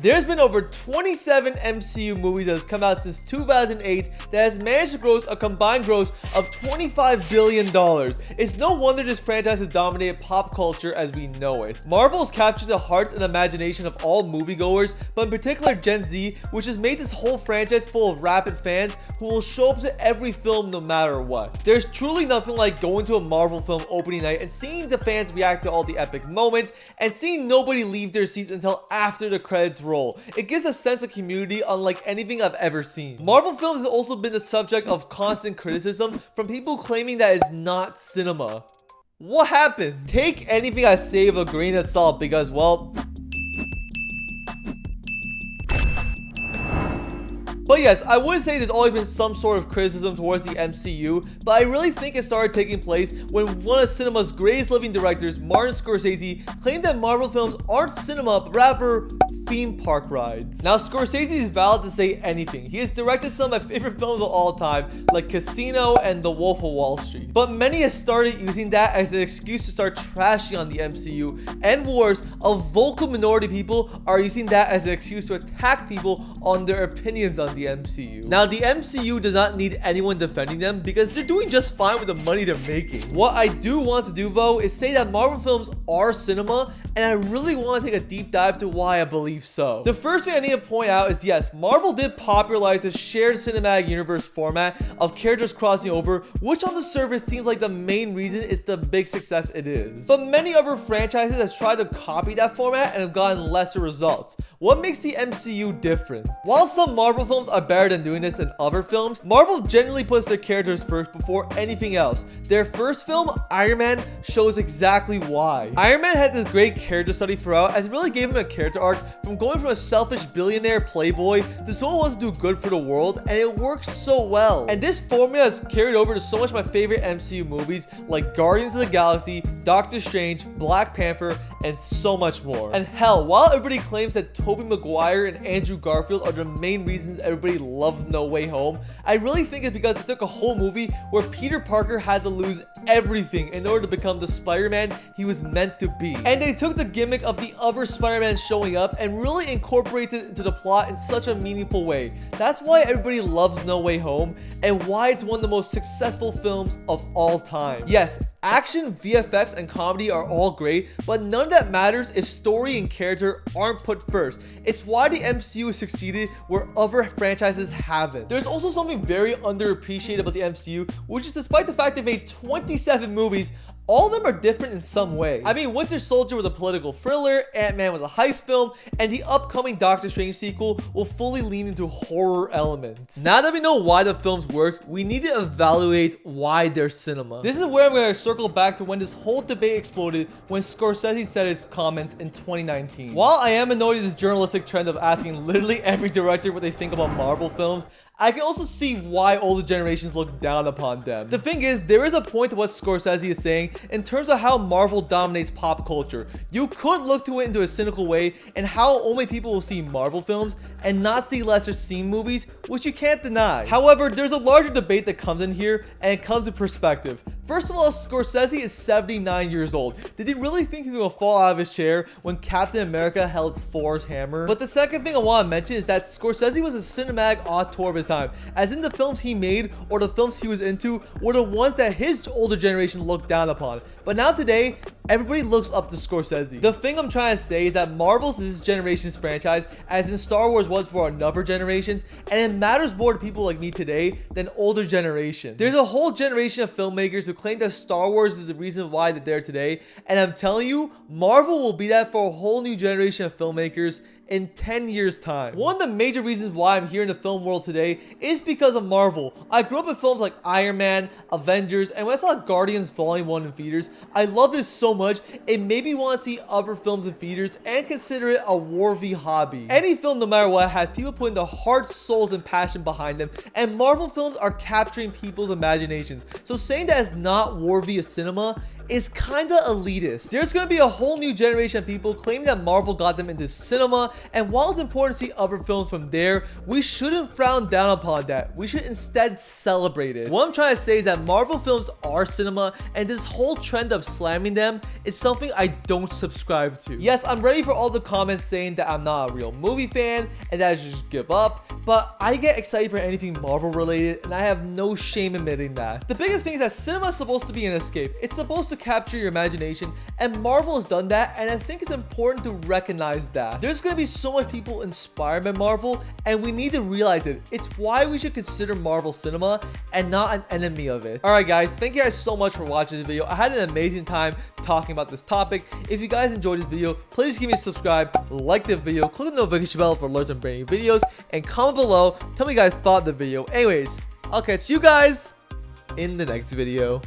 There's been over 27 MCU movies that has come out since 2008 that has managed to gross a combined gross of $25 billion. It's no wonder this franchise has dominated pop culture as we know it. Marvel has captured the hearts and imagination of all moviegoers, but in particular Gen Z, which has made this whole franchise full of rabid fans who will show up to every film no matter what. There's truly nothing like going to a Marvel film opening night and seeing the fans react to all the epic moments and seeing nobody leave their seats until after the credits roll. It gives a sense of community unlike anything I've ever seen. Marvel films has also been the subject of constant criticism from people claiming that it's not cinema. What happened? Take anything I say with a grain of salt because, well... But yes, I would say there's always been some sort of criticism towards the MCU, but I really think it started taking place when one of cinema's greatest living directors, Martin Scorsese, claimed that Marvel films aren't cinema, but rather theme park rides. Now, Scorsese is valid to say anything. He has directed some of my favorite films of all time, like Casino and The Wolf of Wall Street. But many have started using that as an excuse to start trashing on the MCU, and worse, a vocal minority of people are using that as an excuse to attack people on their opinions on the MCU. Now, the MCU does not need anyone defending them because they're doing just fine with the money they're making. What I do want to do though is say that Marvel films are cinema, and I really want to take a deep dive to why I believe so. The first thing I need to point out is yes, Marvel did popularize the shared cinematic universe format of characters crossing over, which on the surface seems like the main reason it's the big success it is. But many other franchises have tried to copy that format and have gotten lesser results. What makes the MCU different? While some Marvel films are better than doing this than other films, Marvel generally puts their characters first before anything else. Their first film, Iron Man, shows exactly why. Iron Man had this great character study throughout as it really gave him a character arc from going from a selfish billionaire playboy to someone who wants to do good for the world, and it works so well. And this formula has carried over to so much of my favorite MCU movies like Guardians of the Galaxy, Doctor Strange, Black Panther, and so much more. And hell, while everybody claims that Toby Maguire and Andrew Garfield are the main reasons everybody loved No Way Home, I really think it's because they took a whole movie where Peter Parker had to lose everything in order to become the Spider-Man he was meant to be. And they took the gimmick of the other Spider-Man showing up and really incorporated it into the plot in such a meaningful way. That's why everybody loves No Way Home and why it's one of the most successful films of all time. Yes, action, VFX, and comedy are all great, but none of that matters if story and character aren't put first. It's why the MCU has succeeded where other franchises haven't. There's also something very underappreciated about the MCU, which is despite the fact they made 27 movies, all of them are different in some way. I mean, Winter Soldier was a political thriller, Ant-Man was a heist film, and the upcoming Doctor Strange sequel will fully lean into horror elements. Now that we know why the films work, we need to evaluate why they're cinema. This is where I'm going to circle back to when this whole debate exploded when Scorsese said his comments in 2019. While I am annoyed at this journalistic trend of asking literally every director what they think about Marvel films, I can also see why older generations look down upon them. The thing is, there is a point to what Scorsese is saying in terms of how Marvel dominates pop culture. You could look to it into a cynical way and how only people will see Marvel films and not see lesser seen movies, which you can't deny. However, there's a larger debate that comes in here, and it comes to perspective. First of all, Scorsese is 79 years old. Did he really think he was going to fall out of his chair when Captain America held Thor's hammer? But the second thing I want to mention is that Scorsese was a cinematic auteur of his time, as in the films he made or the films he was into were the ones that his older generation looked down upon. But now today, everybody looks up to Scorsese. The thing I'm trying to say is that Marvel's is this generation's franchise, as in Star Wars was for another generations, and it matters more to people like me today than older generations. There's a whole generation of filmmakers who claim that Star Wars is the reason why they're there today, and I'm telling you, Marvel will be that for a whole new generation of filmmakers in 10 years time. One of the major reasons why I'm here in the film world today is because of Marvel. I grew up with films like Iron Man, Avengers, and when I saw Guardians Volume 1 in theaters, I love this so much, it made me want to see other films in theaters and consider it a worthy hobby. Any film, no matter what, has people putting their heart, souls, and passion behind them, and Marvel films are capturing people's imaginations. So saying that it's not worthy of cinema is kinda elitist. There's gonna be a whole new generation of people claiming that Marvel got them into cinema, and while it's important to see other films from there, we shouldn't frown down upon that. We should instead celebrate it. What I'm trying to say is that Marvel films are cinema, and this whole trend of slamming them is something I don't subscribe to. Yes, I'm ready for all the comments saying that I'm not a real movie fan and that I should just give up, but I get excited for anything Marvel related, and I have no shame admitting that. The biggest thing is that cinema is supposed to be an escape. It's supposed to capture your imagination, and Marvel has done that, and I think it's important to recognize that. There's going to be so much people inspired by Marvel, and we need to realize it. It's why we should consider Marvel cinema and not an enemy of it. Alright guys, thank you guys so much for watching this video. I had an amazing time talking about this topic. If you guys enjoyed this video, please give me a subscribe, like the video, click the notification bell for alerts on brand new videos, and comment below. Tell me you guys thought of the video. Anyways, I'll catch you guys in the next video.